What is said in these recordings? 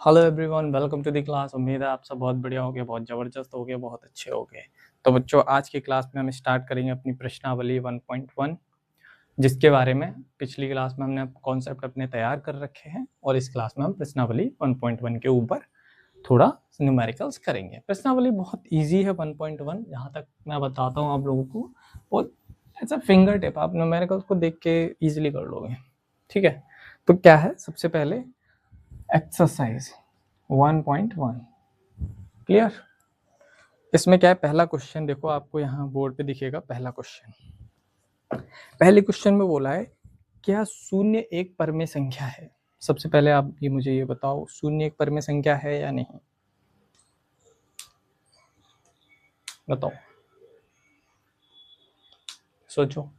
Hello everyone, welcome to the class. उम्मीद है आप सब बहुत बढ़िया होगे, बहुत ज़बरदस्त होगे, बहुत अच्छे होगे। तो बच्चों, आज की क्लास में हम स्टार्ट करेंगे अपनी प्रश्नावली 1.1, जिसके बारे में पिछली क्लास में हमने कॉन्सेप्ट अपने तैयार कर रखे हैं और इस क्लास में हम प्रश्नावली 1.1 के ऊपर थोड़ा न्यूमेरिकल्स करेंगे। प्रश्नावली बहुत ईजी है 1.1, जहाँ तक मैं बताता हूँ आप लोगों को, और ऐसा फिंगर टिप आप न्यूमेरिकल्स को देख के ईजिली कर लोगे। ठीक है, तो क्या है, सबसे पहले एक्सरसाइज 1.1 क्लियर। इसमें क्या है, पहला क्वेश्चन देखो, आपको यहाँ बोर्ड पे दिखेगा। पहला क्वेश्चन, पहले क्वेश्चन में बोला है क्या शून्य एक परमेय संख्या है। सबसे पहले आप ये मुझे ये बताओ, शून्य एक परमेय संख्या है या नहीं, बताओ, सोचो।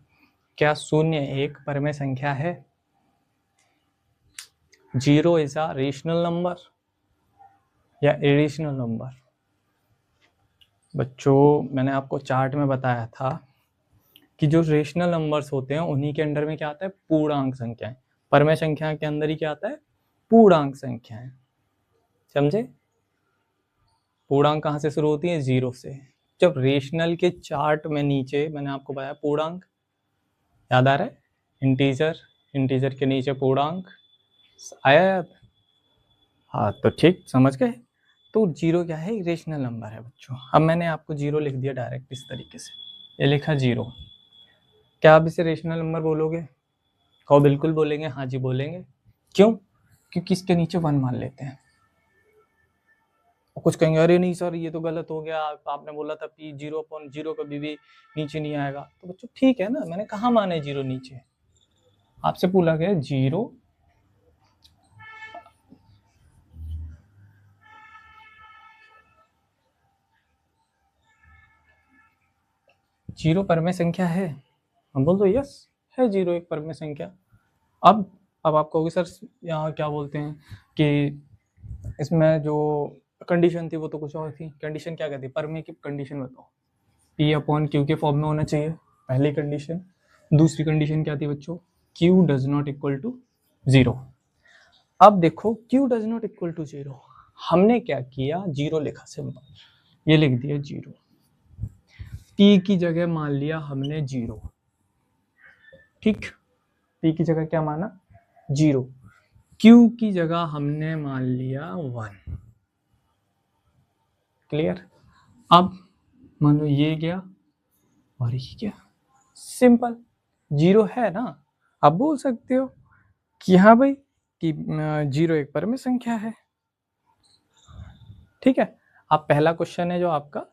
क्या शून्य एक परमेय संख्या है? Zero is a rational number या इरेशनल नंबर? बच्चों, मैंने आपको चार्ट में बताया था कि जो रेशनल नंबर्स होते हैं उन्हीं के अंडर में क्या आता है, पूर्णांक संख्याएं। परमेय संख्या के अंदर ही क्या आता है, पूर्णांक संख्याएं। समझे? पूर्णांक कहाँ से शुरू होती है, जीरो से। जब रेशनल के चार्ट में नीचे मैंने आपको बताया पूर्णांक, याद आ रहा है? इंटीजर, इंटीजर के नीचे पूर्णांक आया याद? हाँ, तो ठीक समझ गए। तो जीरो क्या है, रेशनल नंबर है बच्चों। अब मैंने आपको जीरो लिख दिया डायरेक्ट इस तरीके से, ये लिखा जीरो। क्या आप इसे रेशनल नंबर बोलोगे? कहो बिल्कुल बोलेंगे, हाँ जी बोलेंगे। क्यों? क्योंकि इसके नीचे वन मान लेते हैं। कुछ कहेंगे अरे नहीं सर ये तो गलत हो गया, आपने बोला था कि जीरो अपॉन जीरो कभी भी नीचे नहीं आएगा। तो बच्चों ठीक है ना, मैंने कहा माने जीरो नीचे, आपसे पूछा गया जीरो जीरो परमेय संख्या है। हम बोल दो यस है, जीरो एक परमेय संख्या। अब आप कहोगे सर यहाँ क्या बोलते हैं कि इसमें जो कंडीशन थी वो तो कुछ और थी। कंडीशन क्या कहती है, परमेय की कंडीशन बताओ। पी अपॉन क्यू के फॉर्म में होना चाहिए, पहली कंडीशन। दूसरी कंडीशन क्या थी बच्चों, Q does not equal to zero. अब देखो Q does not equal to zero, हमने क्या किया, जीरो लिखा, सिंपल, ये लिख दिया जीरो। पी की जगह मान लिया हमने जीरो, ठीक। पी की जगह क्या माना, जीरो। क्यू की जगह हमने मान लिया वन। क्लियर? अब मानो ये गया और ये क्या, सिंपल, जीरो है ना। अब बोल सकते हो कि हाँ भाई कि जीरो एक परमेय संख्या है। ठीक है। अब पहला क्वेश्चन है जो आपका,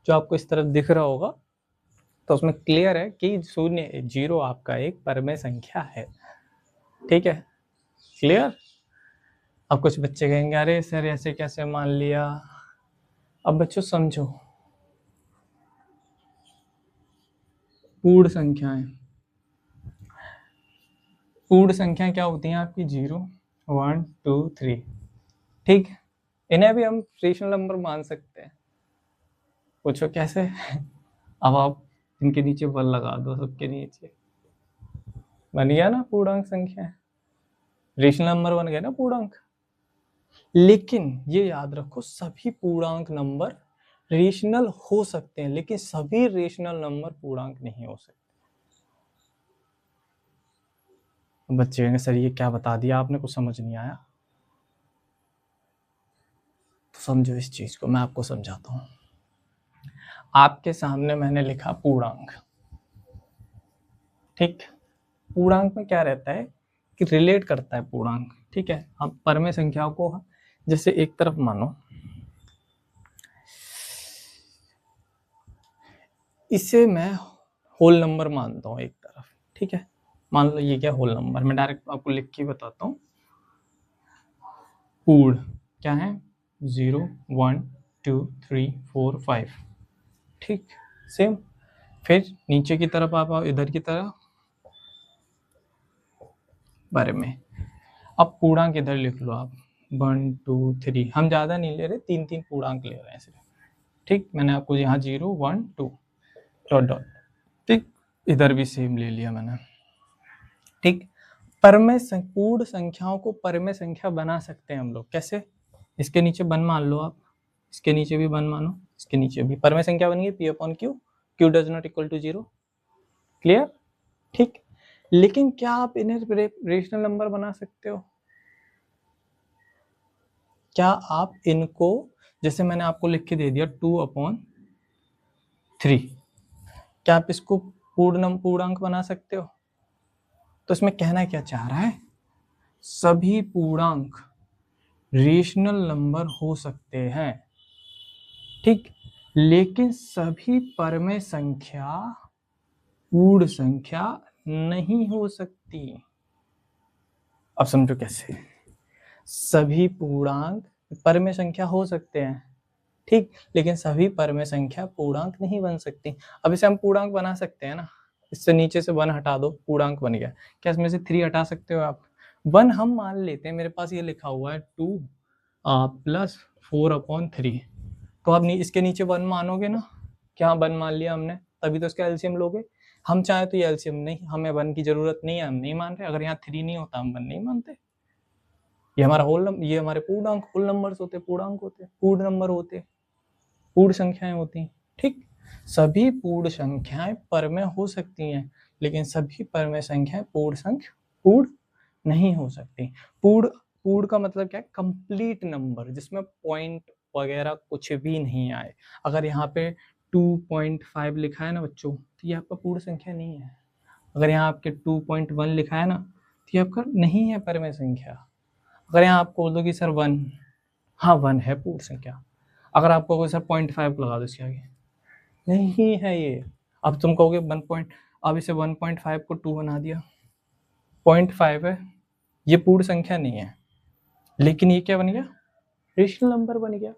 जो आपको इस तरफ दिख रहा होगा, तो उसमें क्लियर है कि शून्य जीरो आपका एक परमेय संख्या है। ठीक है, क्लियर। अब कुछ बच्चे कहेंगे अरे सर ऐसे कैसे मान लिया। अब बच्चों समझो, पूर्ण संख्याएं, पूर्ण संख्या क्या होती हैं आपकी, जीरो वन टू थ्री, ठीक। इन्हें भी हम रेशनल नंबर मान सकते हैं। पूछो कैसे? अब आप इनके नीचे वन लगा दो, सबके नीचे बन गया ना पूर्णांक संख्या, रेशनल नंबर बन गया ना पूर्णांक। लेकिन ये याद रखो, सभी पूर्णांक नंबर रेशनल हो सकते हैं, लेकिन सभी रेशनल नंबर पूर्णांक नहीं हो सकते। बच्चे कहेंगे सर ये क्या बता दिया आपने, कुछ समझ नहीं आया। तो समझो इस चीज को, मैं आपको समझाता हूं। आपके सामने मैंने लिखा पूर्णांक, ठीक। पूर्णांक में क्या रहता है कि रिलेट करता है पूर्णांक, ठीक है। आप परमेय संख्याओं को जैसे एक तरफ मानो, इसे मैं होल नंबर मानता हूं एक तरफ, ठीक है। मान लो ये क्या होल नंबर, मैं डायरेक्ट आपको लिख के बताता हूं। पूर्ण क्या है, zero one two three four five, ठीक। सेम, फिर नीचे की तरफ आप आओ, इधर की तरफ बारे में। अब पूर्णांक इधर लिख लो आप, वन टू थ्री, हम ज्यादा नहीं ले रहे, तीन तीन पूर्णांक ले रहे हैं सिर्फ, ठीक। मैंने आपको यहाँ zero one two dot dot, ठीक। इधर भी सेम ले लिया मैंने, ठीक। परमेय पूर्ण संख्याओं को परमेय संख्या बना सकते हैं हम लोग, कैसे? इसके नीचे 1 मान लो आप, इसके नीचे भी 1 मानो, इसके नीचे भी। परमेय संख्या बन गई P upon Q, Q does not equal to 0। Clear? ठीक। लेकिन क्या आप इन्हें रेशनल नंबर बना सकते हो? क्या आप इनको, जैसे मैंने आपको लिख के दे दिया 2/3, क्या आप इसको पूर्णांक बना सकते हो? तो इसमें कहना क्या चाह रहा है, सभी पूर्णांक रेशनल नंबर हो सकते हैं, ठीक, लेकिन सभी परमेय संख्या पूर्ण संख्या नहीं हो सकती। अब समझो कैसे। सभी पूर्णांक परमेय संख्या हो सकते हैं, ठीक, लेकिन सभी परमेय संख्या पूर्णांक नहीं बन सकती। अब इसे हम पूर्णांक बना सकते हैं ना, इससे नीचे से 1 हटा दो, पूर्णांक बन गया। क्या इसमें से 3 हटा सकते हो आप? 1 हम मान लेते हैं, मेरे पास ये लिखा हुआ है 2 + 4/3, तो आप इसके नीचे 1 मानोगे ना, क्या 1 मान लिया हमने, तभी तो इसका एलसीएम लोगे। हम चाहे तो ये एलसीएम नहीं, हमें 1 की जरूरत नहीं है, हम नहीं मान रहे। अगर यहाँ 3 नहीं होता हम 1 नहीं मानते। ये हमारा होल नंबर, ये हमारे पूर्णांक, होल नंबर्स होते, पूर्णांक होते, पूर्ण नंबर होते, पूर्ण संख्याएं होती, ठीक। सभी पूर्ण संख्याएं परमेय हो सकती हैं, लेकिन सभी परमेय संख्याएं पूर्ण नहीं हो सकती। पूर्ण का मतलब क्या है? कंप्लीट नंबर, जिसमें पॉइंट वगैरह कुछ भी नहीं आए। अगर यहाँ पे 2.5 लिखा है ना बच्चों, तो ये आपका पूर्ण संख्या नहीं है। अगर यहाँ आपके 2.1 लिखा है ना, तो ये आपका नहीं है परमेय संख्या। अगर यहाँ आपको बोल दो कि सर 1, हाँ 1 है पूर्ण संख्या। अगर आपको कोई सर 0.5 लगा दो इसके आगे, नहीं है ये। अब तुम कहोगे 1 अब इसे 1.5 को 2 बना दिया, 0.5 है, ये पूर्ण संख्या नहीं है, लेकिन ये क्या बन गया? रेशनल नंबर बन गया,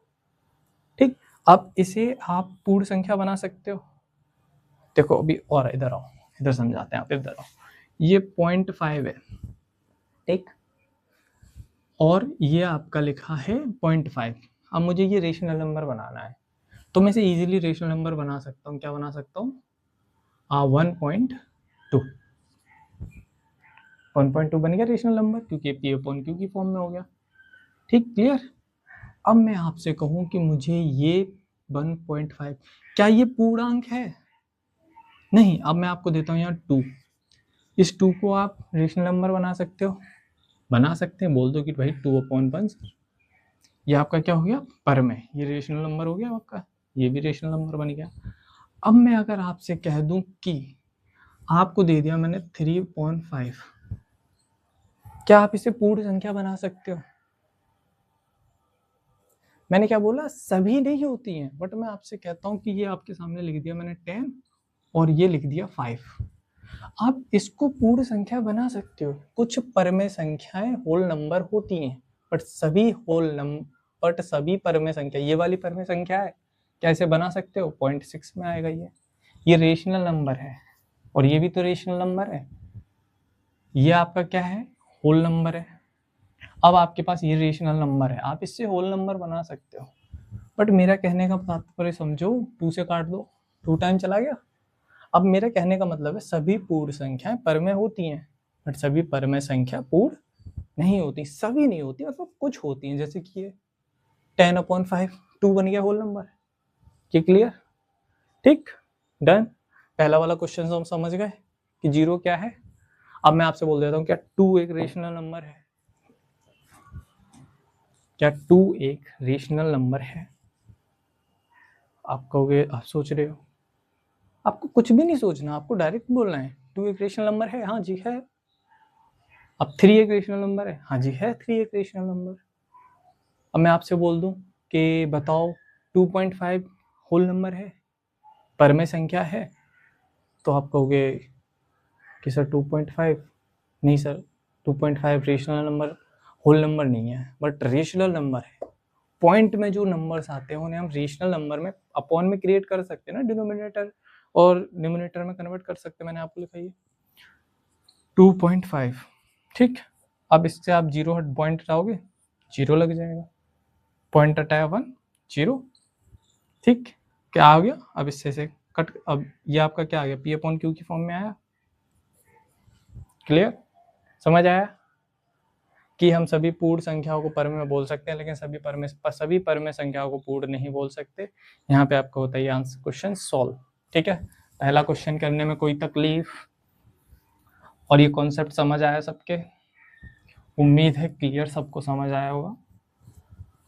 ठीक। अब इसे आप पूर्ण संख्या बना सकते हो। देखो अभी और इधर आओ, इधर समझाते हैं, आप इधर आओ। ये 0.5 है, ठीक, और ये आपका लिखा है 0.5। अब मुझे ये रेशनल नंबर बनाना है, तो मैं इसे इजीली रेशनल नंबर बना सकता हूँ। क्या बना सकता हूँ? 1.2 बन गया रेशनल नंबर, क्योंकि पी अपॉन क्यू की फॉर्म में हो गया, ठीक। क्लियर? अब मैं आपसे कहूँ कि मुझे ये 1.5, क्या ये पूर्णांक है? नहीं। अब मैं आपको देता हूँ यहाँ 2, इस 2 को आप रेशनल नंबर बना सकते हो, बना सकते हैं। बोल दो कि भाई 2/1, ये आपका क्या हो गया? परमेय, ये रेशनल नंबर हो गया आपका, ये भी रेशनल नंबर बन गया। अब मैं अगर आपसे कह दूं कि आपको दे दिया मैंने 3.5, क्या आप इसे पूर्ण संख्या बना सकते हो? मैंने क्या बोला? सभी नहीं होती हैं, बट मैं आपसे कहता हूं कि ये आपके सामने लिख दिया मैंने 10 और ये लिख दिया 5, आप इसको पूर्ण संख्या बना सकते हो। कुछ परमेय संख्याएं होल नंबर होती हैं, बट सभी परमेय संख्या, ये वाली परमेय संख्या है, क्या इसे बना सकते हो? 0.6 में आएगा ये रेशनल नंबर है, और ये भी तो रेशनल नंबर है। ये आपका क्या है? होल नंबर है। अब आपके पास ये रेशनल नंबर है, आप इससे होल नंबर बना सकते हो। बट मेरा कहने का तात्पर्य समझो, 2 से काट दो, 2 टाइम चला गया। अब मेरा कहने का मतलब है सभी पूर्ण संख्याएं परमेय होती हैं, बट सभी परमेय संख्या पूर्ण नहीं होती। सभी नहीं होती, मतलब कुछ होती हैं, जैसे कि ये 10/5, 2 बन गया होल नंबर। ये क्लियर? ठीक, डन। पहला वाला क्वेश्चन हम समझ गए कि 0 क्या है। अब मैं आपसे बोल देता हूँ, क्या 2 एक रेशनल नंबर है? क्या 2 एक रेशनल नंबर है? आप कहोगे, आप सोच रहे हो, आपको कुछ भी नहीं सोचना, आपको डायरेक्ट बोलना है 2 एक रेशनल नंबर है, हाँ जी है। अब 3 एक रेशनल नंबर है, हाँ जी है 3 एक रेशनल नंबर। अब मैं आपसे बोल दूं कि बताओ 2.5 होल नंबर है, परमेय संख्या है, तो आप कहोगे कि सर 2.5 नहीं sir, 2.5 rational number, whole number नहीं है, बट रेशनल नंबर है। पॉइंट में जो नंबर्स आते हैं उन्हें हम रेशनल नंबर में अपॉन में क्रिएट कर सकते हैं ना, डिनोमिनेटर और न्यूमरेटर में कन्वर्ट कर सकते हैं। मैंने आपको लिखा है 2.5, ठीक। अब इससे आप 0 पॉइंट हटाओगे, 0 लग जाएगा, पॉइंट हटाया 1, 0, ठीक। क्या आ गया? अब इससे से कट, अब ये आपका क्या आ गया? पी अपॉन क्यू की फॉर्म में आया। क्लियर? समझ आया? कि हम सभी पूर्ण संख्याओं को परमे में बोल सकते हैं, लेकिन सभी परमे संख्याओं को पूर्ण नहीं बोल सकते। यहाँ पे आपको होता है ये आंसर क्वेश्चन सॉल्व। ठीक है, पहला क्वेश्चन करने में कोई तकलीफ, और ये कॉन्सेप्ट समझ आया सबके? उम्मीद है क्लियर सबको समझ आया होगा।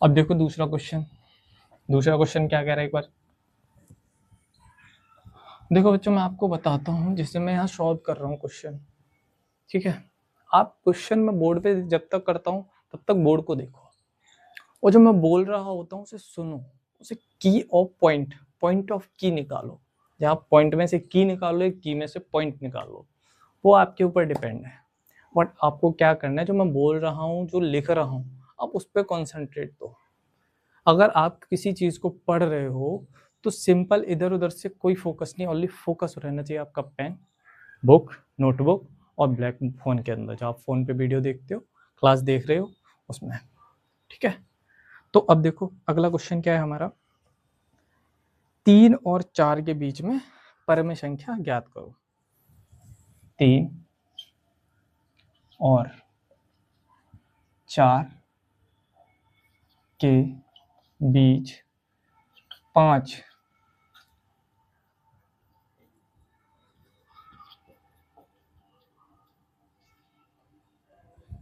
अब देखो दूसरा क्वेश्चन क्या कह रहा है एक बार देखो बच्चों, मैं आपको बताता हूँ जिससे मैं यहाँ सॉल्व कर रहा हूँ क्वेश्चन। ठीक है, आप क्वेश्चन में बोर्ड पे जब तक करता हूँ तब तक बोर्ड को देखो, और जब मैं बोल रहा होता हूँ उसे सुनो, उसे की ऑफ पॉइंट ऑफ की निकालो। जब आप पॉइंट में से की निकालो, की में से पॉइंट निकालो, वो आपके ऊपर डिपेंड है। बट आपको क्या करना है, जो मैं बोल रहा हूँ, जो लिख रहा हूँ, आप उस पर कॉन्सेंट्रेट दो। अगर आप किसी चीज को पढ़ रहे हो तो सिंपल इधर उधर से कोई फोकस नहीं, ओनली फोकस रहना चाहिए आपका पेन, बुक, नोटबुक और ब्लैक फोन के अंदर, जो आप फोन पे वीडियो देखते हो, क्लास देख रहे हो उसमें। ठीक है, तो अब देखो अगला क्वेश्चन क्या है हमारा, 3 और 4 के बीच में परम संख्या ज्ञात करो। 3 और 4 के बीच 5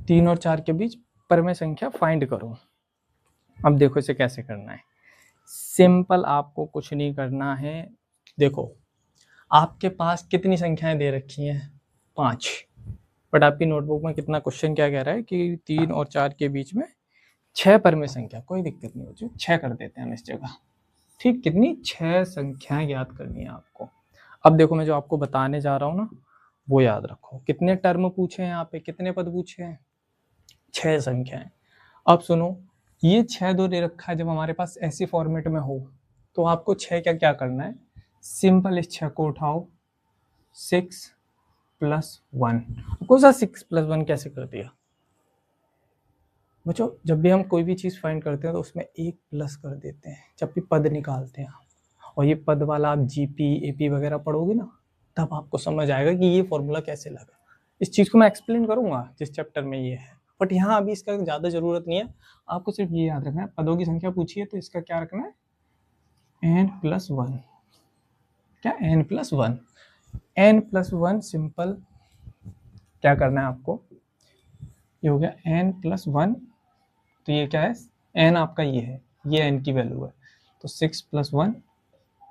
3 और 4 के बीच परम संख्या फाइंड करो। अब देखो इसे कैसे करना है, सिंपल, आपको कुछ नहीं करना है। देखो आपके पास कितनी संख्याएं दे रखी हैं, 5, बट आपकी नोटबुक में कितना क्वेश्चन क्या कह रहा है कि 3 और 4 के बीच में 6 परम संख्या। कोई दिक्कत नहीं होती, 6 कर देते हैं हम इस जगह। ठीक, कितनी, 6 संख्याएं याद करनी है आपको। अब देखो मैं जो आपको बताने जा रहा हूँ ना, वो याद रखो। कितने टर्म पूछे हैं यहाँ पे, कितने पद पूछे हैं, 6 संख्याएं। अब सुनो, ये 6 दो दे रखा है, जब हमारे पास ऐसी फॉर्मेट में हो तो आपको 6 क्या क्या करना है, सिंपल इस 6 को उठाओ, 6 + 1। कौन सा 6 + 1 कैसे कर दिया बच्चों? जब भी हम कोई भी चीज़ फाइंड करते हैं तो उसमें एक प्लस कर देते हैं जब भी पद निकालते हैं। और ये पद वाला आप जीपी एपी वगैरह पढ़ोगे ना, तब आपको समझ आएगा कि ये फॉर्मूला कैसे लगा। इस चीज़ को मैं एक्सप्लेन करूंगा जिस चैप्टर में ये है, बट यहाँ अभी इसका ज़्यादा ज़रूरत नहीं है। आपको सिर्फ ये याद रखना है, पदों की संख्या पूछी है तो इसका क्या रखना है, n+1। क्या, n+1? n+1 सिंपल क्या करना है आपको, ये हो गया n+1। तो ये क्या है, n आपका ये है, ये n की वैल्यू है, तो 6 + 1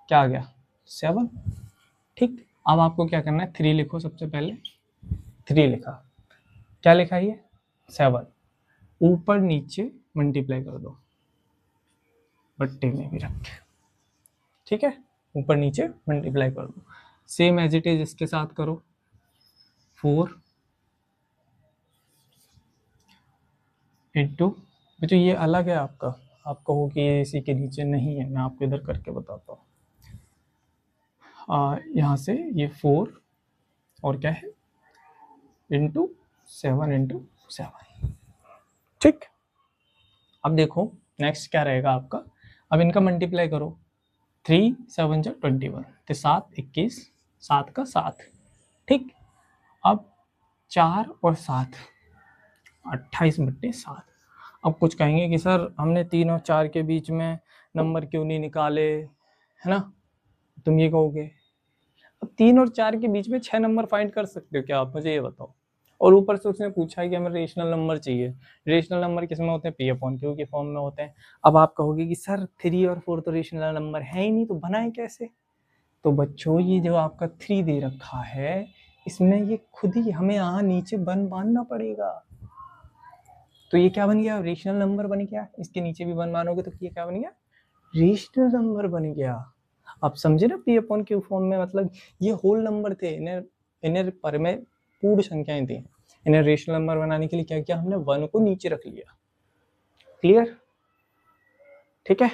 क्या आ गया, 7। ठीक, अब आपको क्या करना है, 3 लिखो सबसे पहले। 3 लिखा, क्या लिखा ये, 7, ऊपर नीचे मल्टीप्लाई कर दो, बट्टे में भी रख के। ठीक है, ऊपर नीचे मल्टीप्लाई कर दो, सेम एज इट इज इसके साथ करो। 4 इंटू, बच्चों ये अलग है आपका, आप कहो कि ये इसी के नीचे नहीं है, मैं आपको इधर करके बताता हूँ। यहाँ से ये 4 और क्या है, इंटू 7 इंटू 7। ठीक, अब देखो नेक्स्ट क्या रहेगा आपका, अब इनका मल्टीप्लाई करो। 3 7 जा 21, तो 7 21, 7 का 7। ठीक, अब 4 और 7 28/7। अब कुछ कहेंगे कि सर हमने 3 और 4 के बीच में नंबर क्यों नहीं निकाले, है ना, तुम ये कहोगे। अब 3 और 4 के बीच में 6 नंबर फाइंड कर सकते हो क्या आप, मुझे ये बताओ। और ऊपर से उसने पूछा है कि हमें रेशनल नंबर चाहिए। रेशनल नंबर किस में होते हैं, P/Q के फॉर्म में होते हैं। अब आप कहोगे कि सर 3 और 4 तो रेशनल नंबर है ही नहीं, तो बनाए कैसे। तो बच्चों ये जो आपका 3 दे रखा है, इसमें ये खुद ही हमें यहाँ नीचे वन बांधना पड़ेगा। तो ये क्या बन गया, रेशनल नंबर बन गया। इसके नीचे भी वन मानोगे तो ये क्या बन गया, रेशनल नंबर बन गया। आप समझे ना, P/Q फॉर्म में मतलब ये होल नंबर थे, इन्हें पर में पूर्ण संख्याएं थी। इन्हें रेशनल नंबर बनाने के लिए क्या किया हमने, 1 को नीचे रख लिया। क्लियर, ठीक है।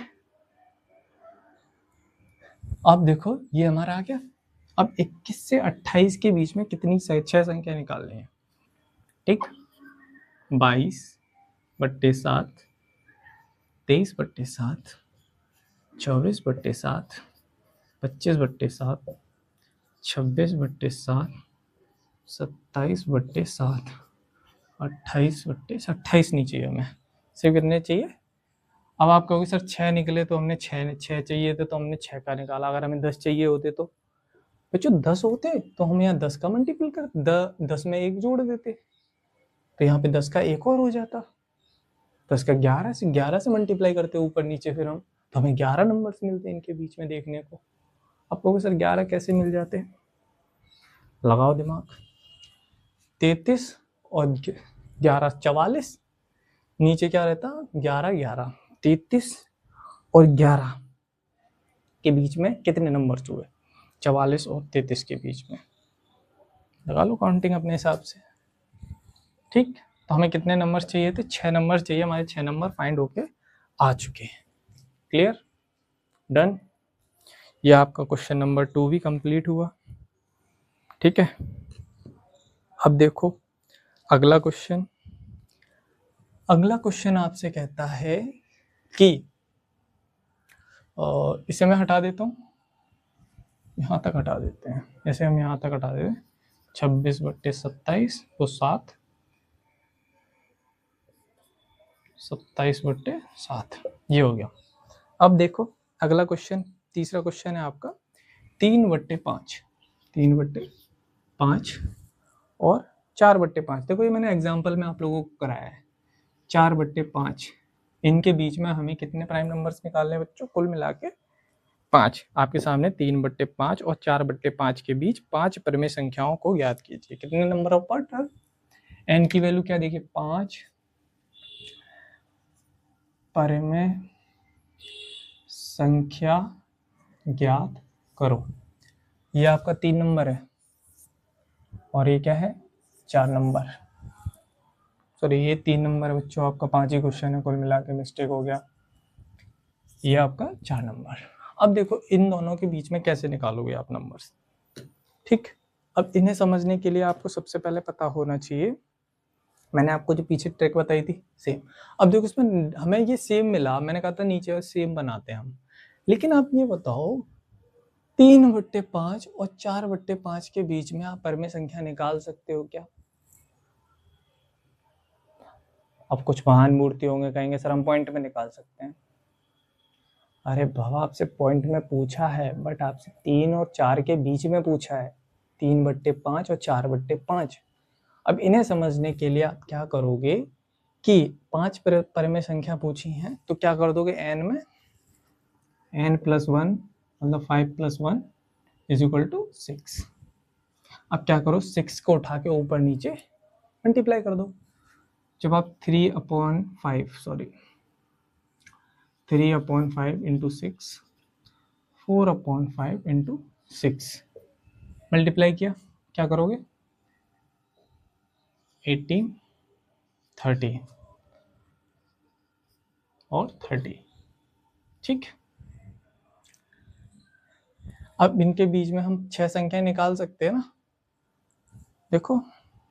अब देखो ये हमारा आ गया। अब 21 से 28 के बीच में कितनी 6 संख्या निकालनी है। ठीक, 22/7, 23/7, 24/7, 25/7, 26/7, 27/7, 28 नहीं चाहिए हमें, सिर्फ कितने चाहिए। अब आप कहोगे सर 6 निकले तो हमने 6 चाहिए थे तो हमने 6 का निकाला, अगर हमें 10 चाहिए होते तो बच्चों 10 होते तो हम यहाँ 10 का मल्टीपल कर 10 में 1 जोड़ देते, तो यहाँ पे 10 का एक और हो जाता, 10 का 11 से मल्टीप्लाई करते ऊपर नीचे फिर हम, तो हमें 11 नंबर्स मिलते इनके बीच में देखने को। आप कहोगे सर 11 कैसे मिल जाते, लगाओ दिमाग। 33 और 11 44, नीचे क्या रहता 11 11, 33 और 11 के बीच में कितने नंबर्स हुए, 44 और 33 के बीच में, लगा लो काउंटिंग अपने हिसाब से। ठीक, तो हमें कितने नंबर्स चाहिए थे, 6 नंबर्स चाहिए, हमारे 6 नंबर फाइंड होके आ चुके हैं। Clear, done. ये आपका क्वेश्चन नंबर 2 भी कंप्लीट हुआ। ठीक है, अब देखो अगला क्वेश्चन। अगला क्वेश्चन आपसे कहता है कि इसे मैं हटा देता हूँ, यहाँ तक हटा देते हैं, जैसे हम यहाँ तक हटा देते हैं 26/27 तो 7, 27/7 ये हो गया। अब देखो अगला क्वेश्चन, तीसरा क्वेश्चन है आपका 3/5, 3/5 और 4/5। देखो ये मैंने एग्जाम्पल में आप लोगों को कराया है। 4/5 इनके बीच में हमें कितने प्राइम नंबर्स निकालने हैं बच्चों, कुल मिला के 5। आपके सामने 3/5 और 4/5 के बीच 5 परिमेय संख्याओं को ज्ञात कीजिए। कितने नंबर ऑफ पार्ट, एन की वैल्यू क्या देखिए 5 परिमेय संख्या ज्ञात करो। ये आपका 3 नंबर है और ये क्या है 4 नंबर, सॉरी ये 3 नंबर है बच्चों, आपका 5 ही क्वेश्चन है, कुल मिला के मिस्टेक हो गया। ये आपका 4 नंबर। अब देखो इन दोनों के बीच में कैसे निकालोगे आप नंबर्स। ठीक, अब इन्हें समझने के लिए आपको सबसे पहले पता होना चाहिए, मैंने आपको जो पीछे ट्रिक बताई थी सेम। अब देखो इसमें हमें ये सेम मिला, मैंने कहा था नीचे सेम बनाते हैं हम, लेकिन आप ये बताओ 3/5 और 4/5 के बीच में आप परिमेय संख्या निकाल सकते हो क्या। अब कुछ महान मूर्ति होंगे, कहेंगे सर हम पॉइंट में निकाल सकते हैं। अरे बाबा आपसे पॉइंट में पूछा है, बट आपसे 3 और 4 के बीच में पूछा है, 3/5 और 4/5। अब इन्हें समझने के लिए आप क्या करोगे कि 5 परिमेय संख्या पूछी हैं तो क्या कर दोगे n में n+1 मतलब 5+1 = 6। अब क्या करो 6 को उठा के ऊपर नीचे मल्टीप्लाई कर दो। जब आप 3/5 इंटू 6 4/5 इंटू 6 मल्टीप्लाई किया, क्या करोगे 18 30 और 30। ठीक, अब इनके बीच में हम 6 संख्याएं निकाल सकते हैं ना। देखो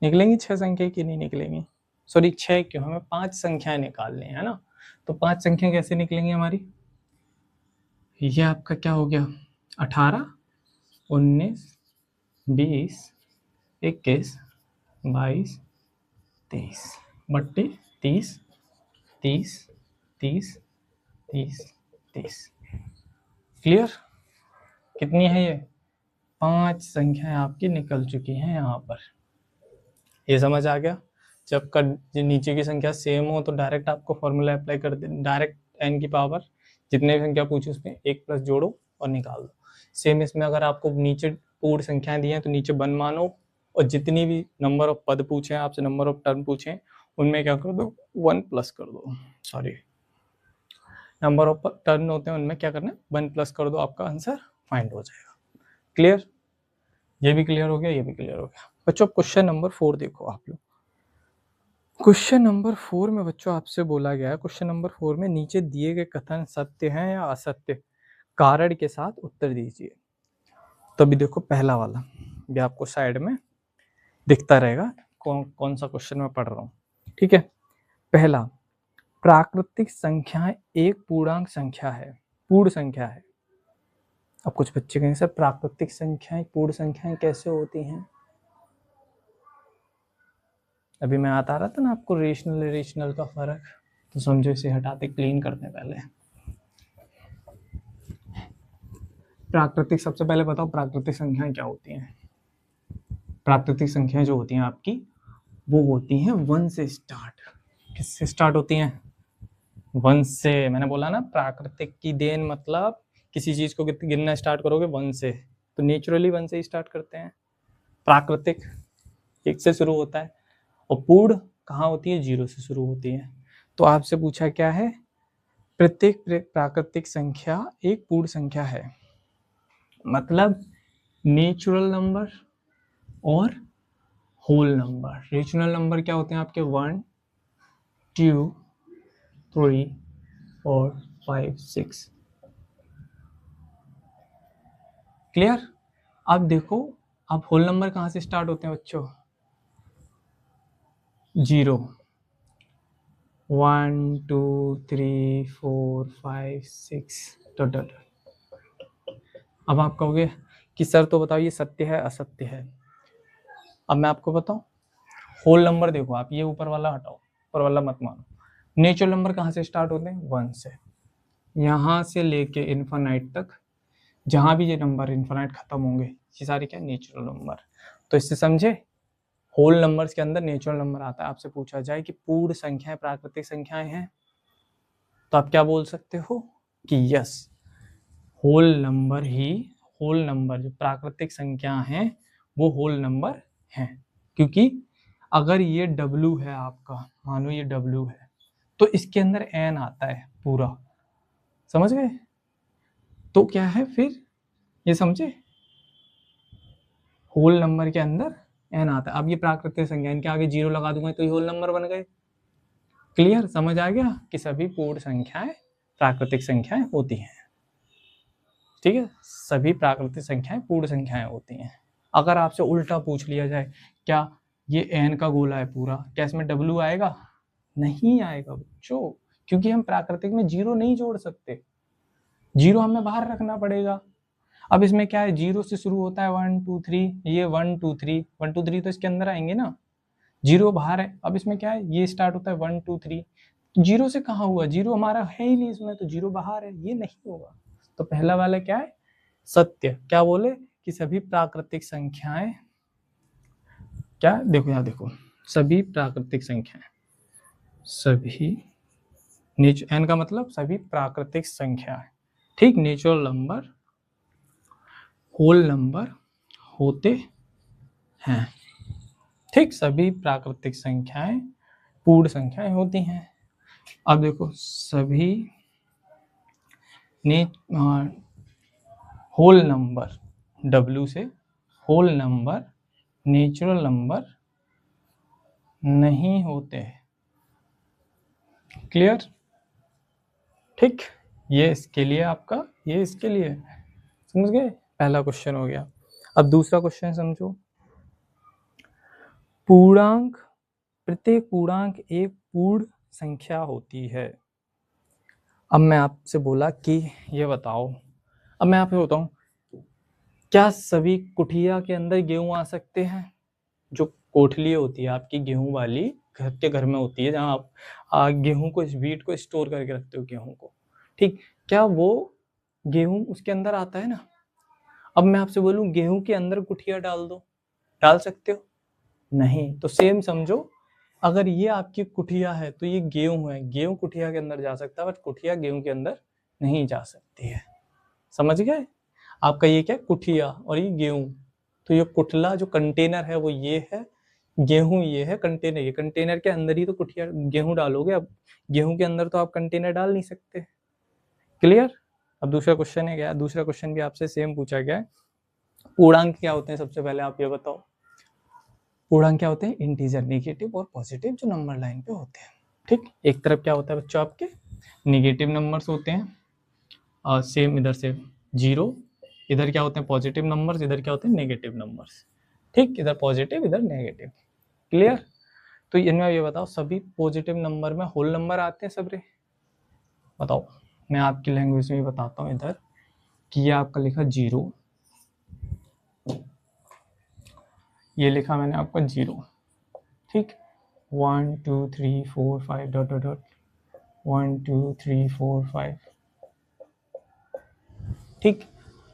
निकलेंगी 6 संख्या की नहीं निकलेंगी, सॉरी 6 क्यों, हमें 5 संख्याएं निकालनी है ना। तो 5 संख्या कैसे निकलेंगी हमारी, ये आपका क्या हो गया 18 19 20 21 22 23 बट्टे 30 30 30 30 30। क्लियर, कितनी है ये 5 संख्याएं आपकी निकल चुकी हैं यहाँ पर। ये समझ आ गया, जब का नीचे की संख्या सेम हो तो डायरेक्ट आपको फॉर्मूला अप्लाई कर दे, डायरेक्ट n की पावर जितने संख्या पूछी उसमें 1+ जोड़ो और निकाल दो। सेम इसमें अगर आपको नीचे पूर्ण संख्याएं दी हैं तो नीचे 1 मानो, और जितनी भी नंबर ऑफ पद पूछे हैं आपसे, नंबर ऑफ टर्म पूछे हैं, उनमें क्या कर दो 1+ कर दो, सॉरी नंबर ऑफ टर्म होते हैं उनमें क्या करना है 1+ कर दो, आपका आंसर फाइंड हो जाएगा। क्लियर, ये भी क्लियर हो गया, ये भी क्लियर हो गया। बच्चों क्वेश्चन नंबर 4 देखो आप लोग। क्वेश्चन नंबर 4 में बच्चों आपसे बोला गया है, क्वेश्चन नंबर 4 में नीचे दिए गए कथन सत्य हैं या असत्य, कारण के साथ उत्तर दीजिए। तो अभी देखो पहला वाला भी आपको साइड में दिखता रहेगा, कौन सा क्वेश्चन मैं पढ़ रहा हूँ। ठीक है, पहला प्राकृतिक संख्याएं एक पूर्णांक संख्या है, पूर्ण संख्या है। अब कुछ बच्चे कहेंगे सर प्राकृतिक संख्याएं पूर्ण संख्याएं कैसे होती हैं। अभी मैं आता रहा था ना आपको रेशनल इरेशनल का फर्क, तो समझो इसे हटाते क्लीन करते हैं पहले। प्राकृतिक, सबसे पहले बताओ प्राकृतिक संख्याएं क्या होती हैं। प्राकृतिक संख्याएं जो होती हैं आपकी वो होती हैं 1 से स्टार्ट। किससे स्टार्ट होती हैं? 1 से। मैंने बोला ना प्राकृतिक की देन मतलब किसी चीज को गिनना स्टार्ट करोगे 1 से, तो नेचुरली 1 से ही स्टार्ट करते हैं। प्राकृतिक 1 से शुरू होता है, और पूर्ण कहाँ होती है? 0 से शुरू होती है। तो आपसे पूछा क्या है? प्रत्येक प्राकृतिक संख्या एक पूर्ण संख्या है, मतलब नेचुरल नंबर और होल नंबर। नेचुरल नंबर क्या होते हैं आपके? 1 2 3 4 5 6। क्लियर? अब देखो, अब होल नंबर कहाँ से स्टार्ट होते हैं बच्चों? 0 1 2 3 4 5 6 टोटल। अब आप कहोगे कि सर तो बताओ ये सत्य है असत्य है। अब मैं आपको बताऊं, होल नंबर देखो आप, ये ऊपर वाला हटाओ, ऊपर वाला मत मानो। नेचुरल नंबर कहाँ से स्टार्ट होते हैं? 1 से। यहाँ से लेके इन्फानाइट तक, जहां भी ये नंबर इन्फानाइट खत्म होंगे, ये सारे क्या? Natural number. तो इससे समझे, होल नंबर्स के अंदर नेचुरल नंबर आता है। आपसे पूछा जाए कि पूर्ण संख्याएं प्राकृतिक संख्याएं हैं, तो आप क्या बोल सकते हो कि यस, होल नंबर ही, होल नंबर जो प्राकृतिक संख्या हैं वो होल नंबर हैं। क्योंकि अगर ये W है आपका, मानो ये W है, तो इसके अंदर N आता है पूरा, समझ गए? तो क्या है फिर, ये समझे, होल नंबर के अंदर N आता है। अब ये प्राकृतिक संख्या, इनके आगे 0 लगा दूंगा तो ये होल नंबर बन गए। क्लियर? समझ आ गया कि सभी पूर्ण संख्याएं प्राकृतिक संख्याएं होती हैं। ठीक है, सभी प्राकृतिक संख्याएं पूर्ण संख्याएं होती हैं। अगर आपसे उल्टा पूछ लिया जाए, क्या ये n का गोला है पूरा, क्या इसमें w आएगा? नहीं आएगा बच्चों, क्योंकि हम प्राकृतिक में 0 नहीं जोड़ सकते, 0 हमें बाहर रखना पड़ेगा। अब इसमें क्या है, 0 से शुरू होता है 1 2 3, ये 1 2 3 1 2 3 तो इसके अंदर आएंगे ना, 0 बाहर है। अब इसमें क्या है, ये स्टार्ट होता है 1 2 3, 0 से कहाँ हुआ? 0 हमारा है ही नहीं इसमें, तो 0 बाहर है, ये नहीं होगा। तो पहला वाला क्या है? सत्य। क्या बोले कि सभी प्राकृतिक संख्याएं, क्या देखो यहाँ देखो, सभी प्राकृतिक संख्याएं, सभी एन का मतलब सभी प्राकृतिक संख्याएं, ठीक, नेचुरल नंबर होल नंबर होते हैं। ठीक, सभी प्राकृतिक संख्याएं पूर्ण संख्याएं होती हैं। अब देखो, सभी ने होल नंबर W से होल नंबर नेचुरल नंबर नहीं होते। क्लियर? ठीक, ये इसके लिए आपका, ये इसके लिए, समझ गए? पहला क्वेश्चन हो गया। अब दूसरा क्वेश्चन समझो। पूर्णांक, प्रत्येक पूर्णांक एक पूर्ण संख्या होती है। अब मैं आपसे बोला कि ये बताओ, अब मैं आपसे बताऊं, क्या सभी कुठिया के अंदर गेहूं आ सकते हैं? जो कोठली होती है आपकी गेहूं वाली, घर के घर में होती है, जहां आप गेहूं को, व्हीट को स्टोर करके रखते हो गेहूं को, ठीक, क्या वो गेहूं उसके अंदर आता है ना? अब मैं आपसे बोलूं गेहूं के अंदर कुठिया डाल दो, डाल सकते हो? नहीं। तो सेम समझो, अगर ये आपकी कुठिया है तो ये गेहूं है, गेहूं कुठिया के अंदर जा सकता है, बट कुठिया गेहूं के अंदर नहीं जा सकती है। समझ गए? आपका ये क्या, कुठिया, और ये गेहूं, तो ये कुठला जो कंटेनर है वो ये है, गेहूं ये है कंटेनर, ये कंटेनर के अंदर ही तो कुठिया गेहूं डालोगे। अब गेहूं के अंदर तो आप कंटेनर डाल नहीं सकते। क्लियर? अब दूसरा क्वेश्चन है क्या, दूसरा क्वेश्चन भी आपसे सेम पूछा गया है। पूर्णांक क्या होते हैं, सबसे पहले आप ये बताओ। पूर्णांक क्या होते हैं? इंटीजर, नेगेटिव और पॉजिटिव जो नंबर लाइन पे होते हैं। ठीक, एक तरफ क्या होता है बच्चों आपके, नेगेटिव नंबर्स होते हैं, और सेम इधर से 0, इधर क्या होते हैं पॉजिटिव नंबर्स, इधर क्या होते हैं नेगेटिव नंबर्स। ठीक, इधर पॉजिटिव इधर नेगेटिव। क्लियर? तो इनमें ये बताओ, सभी पॉजिटिव नंबर में होल नंबर आते हैं सबरे? बताओ, मैं आपकी लैंग्वेज में बताता हूँ इधर कि ये आपका लिखा 0, ये लिखा मैंने आपका 0, ठीक, 1 2 3 4 5 डॉट डॉट डॉट 1 2 3 4 5। ठीक,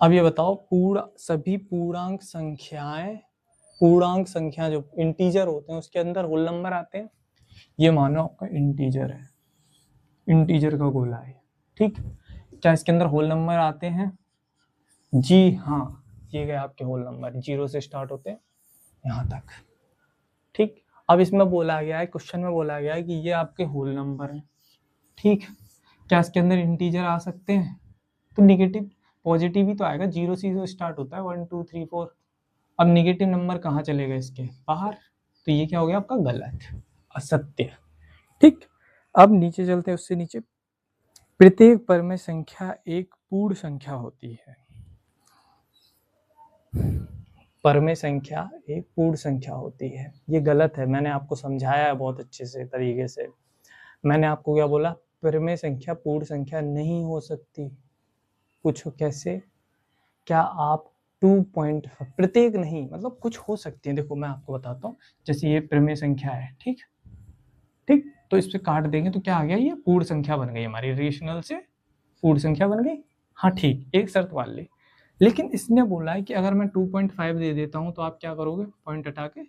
अब ये बताओ सभी पूर्णांक संख्या जो इंटीजर होते हैं उसके अंदर होल नंबर आते हैं। ये मानो आपका इंटीजर है, इंटीजर का गोला है। ठीक, क्या इसके अंदर होल नंबर आते हैं? जी हाँ, ये गए आपके होल नंबर, 0 से स्टार्ट होते हैं यहाँ तक। ठीक, अब इसमें बोला गया है, क्वेश्चन में बोला गया है कि ये आपके होल नंबर हैं। ठीक, क्या इसके अंदर इंटीजर आ सकते हैं? तो निगेटिव पॉजिटिव ही तो आएगा, 0 से स्टार्ट होता है 1 2 3 4। अब निगेटिव नंबर कहाँ चले गए इसके? बाहर। तो ये क्या हो गया आपका? गलत, असत्य। ठीक, अब नीचे चलते हैं, उससे नीचे। प्रत्येक परमेय संख्या एक पूर्ण संख्या होती है। परमेय संख्या एक पूर्ण संख्या होती है, ये गलत है। मैंने आपको समझाया है बहुत अच्छे से तरीके से। मैंने आपको क्या बोला? परमेय संख्या पूर्ण संख्या नहीं हो सकती। पूछो कैसे? क्या आप 2.5 प्रत्येक नहीं, मतलब कुछ हो सकती है। देखो मैं आपको बताता हूँ, जैसे ये परमेय संख्या है। ठीक ठीक, तो इस पे काट देंगे तो क्या आ गया? ये पूर्ण संख्या बन गई हमारी, रेशनल से पूर्ण संख्या बन गई। हाँ ठीक, एक शर्त मान ली, लेकिन इसने बोला है कि अगर मैं 2.5 दे देता हूँ तो आप क्या करोगे? पॉइंट हटा के,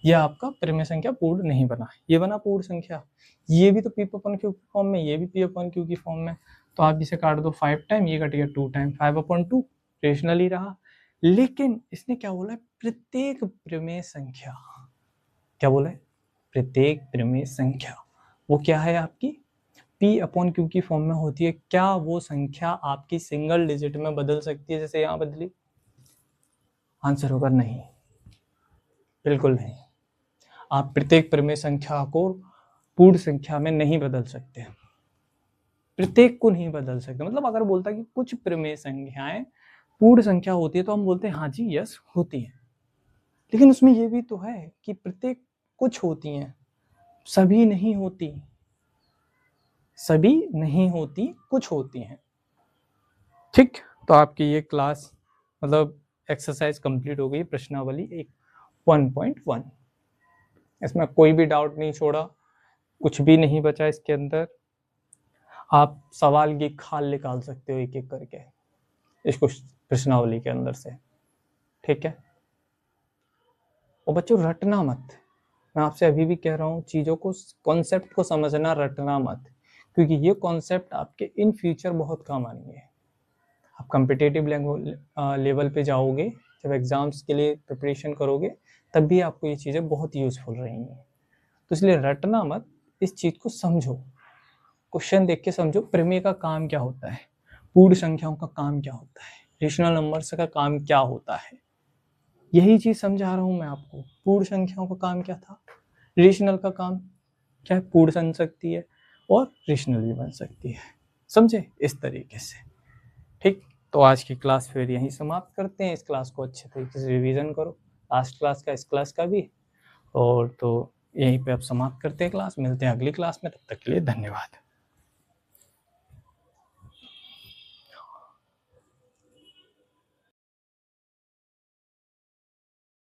ये आपका परमेय संख्या पूर्ण नहीं बना, ये बना पूर्ण संख्या। ये भी तो P/Q फॉर्म में, ये भी P/Q की फॉर्म में। तो आप इसे काट दो 5 टाइम, ये कट गया 2 टाइम, 5/2 रेशनल ही रहा। लेकिन इसने क्या बोला है? प्रत्येक परमेय संख्या। क्या बोला है? प्रत्येक परमेय संख्या। वो क्या है आपकी? P/Q की फॉर्म में होती है। क्या वो संख्या आपकी सिंगल डिजिट में बदल सकती है जैसे यहाँ बदली? आंसर होगा नहीं, बिल्कुल नहीं। आप प्रत्येक परमेय संख्या को पूर्ण संख्या में नहीं बदल सकते, प्रत्येक को नहीं बदल सकते। मतलब अगर बोलता कि कुछ परमेय संख्याएं पूर्ण संख्या होती है तो हम बोलते हैं हाँ जी यस होती है, लेकिन उसमें ये भी तो है कि प्रत्येक कुछ होती हैं, सभी नहीं होती, सभी नहीं होती, कुछ होती हैं। ठीक, तो आपकी ये क्लास मतलब एक्सरसाइज कंप्लीट हो गई, प्रश्नावली 1.1। इसमें कोई भी डाउट नहीं छोड़ा, कुछ भी नहीं बचा इसके अंदर। आप सवाल की खाल निकाल सकते हो एक एक करके इसको प्रश्नावली के अंदर से। ठीक है, और बच्चों रटना मत, मैं आपसे अभी भी कह रहा हूँ, चीज़ों को, कॉन्सेप्ट को समझना, रटना मत, क्योंकि ये कॉन्सेप्ट आपके इन फ्यूचर बहुत काम आएंगे। आप कम्पिटिटिव लेवल पे जाओगे, जब एग्ज़ाम्स के लिए प्रिपरेशन करोगे, तब भी आपको ये चीज़ें बहुत यूज़फुल रहेंगी। तो इसलिए रटना मत, इस चीज़ को समझो, क्वेश्चन देख के समझो। प्रमेय का काम क्या होता है, पूर्ण संख्याओं का काम क्या होता है, रेशनल नंबर्स का काम क्या होता है, यही चीज़ समझा रहा हूँ मैं आपको। पूर्ण संख्याओं का काम क्या था, रेशनल का काम क्या है, पूर्ण बन सकती है और रेशनल भी बन सकती है। समझे? इस तरीके से। ठीक, तो आज की क्लास फिर यहीं समाप्त करते हैं। इस क्लास को अच्छे तरीके से रिवीजन करो, लास्ट क्लास का, इस क्लास का भी। और तो यहीं पे अब समाप्त करते हैं क्लास, मिलते हैं अगली क्लास में, तब तक के लिए धन्यवाद।